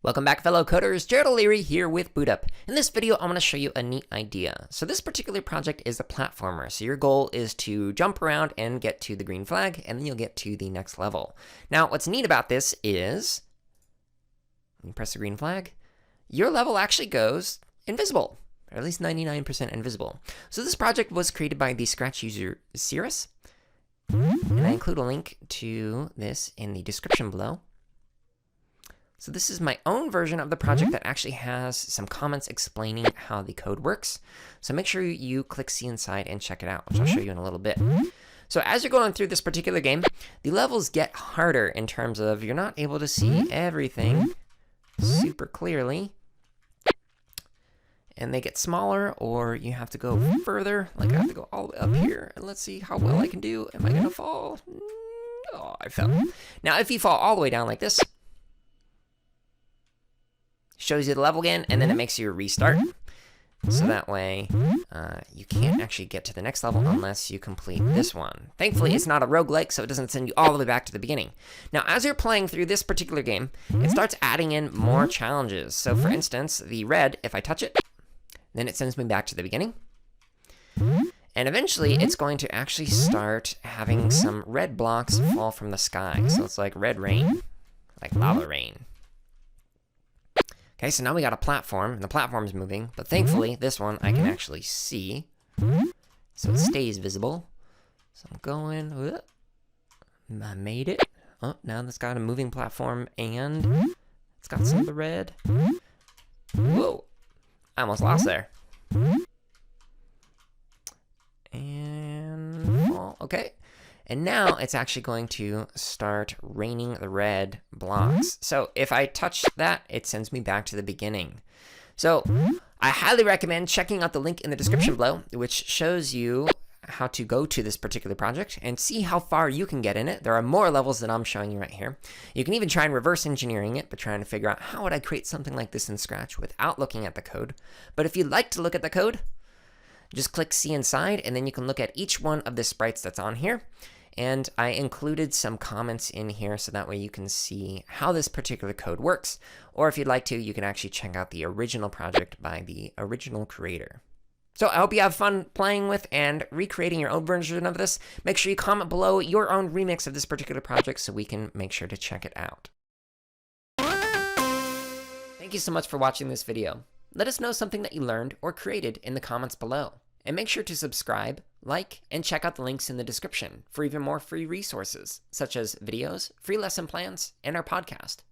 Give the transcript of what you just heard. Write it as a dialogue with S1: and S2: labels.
S1: Welcome back, fellow coders. Jared O'Leary here with BootUp. In this video, I'm going to show you a neat idea. So this particular project is a platformer. So your goal is to jump around and get to the green flag, and then you'll get to the next level. Now, what's neat about this is, when you press the green flag, your level actually goes invisible, or at least 99% invisible. So this project was created by the Scratch user Cirrus, and I include a link to this in the description below. So this is my own version of the project that actually has some comments explaining how the code works. So make sure you click see inside and check it out, which I'll show you in a little bit. So as you're going through this particular game, the levels get harder in terms of you're not able to see everything super clearly. And they get smaller, or you have to go further. Like I have to go all the way up here, and let's see how well I can do. Am I gonna fall? Oh, I fell. Now if you fall all the way down like this, shows you the level again, and then it makes you restart. So that way, you can't actually get to the next level unless you complete this one. Thankfully, it's not a roguelike, so it doesn't send you all the way back to the beginning. Now, as you're playing through this particular game, it starts adding in more challenges. So for instance, the red, if I touch it, then it sends me back to the beginning. And eventually, it's going to actually start having some red blocks fall from the sky. So it's like red rain, like lava rain. Okay, so now we got a platform, and the platform's moving, but thankfully, this one I can actually see, so it stays visible. So I'm going, I made it. Oh, now it's got a moving platform, and it's got some of the red. Whoa, I almost lost there. And fall, okay. And now it's actually going to start raining the red blocks. So if I touch that, it sends me back to the beginning. So I highly recommend checking out the link in the description below, which shows you how to go to this particular project and see how far you can get in it. There are more levels than I'm showing you right here. You can even try and reverse engineering it, but trying to figure out how would I create something like this in Scratch without looking at the code. But if you'd like to look at the code, just click see inside, and then you can look at each one of the sprites that's on here. And I included some comments in here so that way you can see how this particular code works. Or if you'd like to, you can actually check out the original project by the original creator. So I hope you have fun playing with and recreating your own version of this. Make sure you comment below your own remix of this particular project so we can make sure to check it out. Thank you so much for watching this video. Let us know something that you learned or created in the comments below. And make sure to subscribe, like, and check out the links in the description for even more free resources, such as videos, free lesson plans, and our podcast.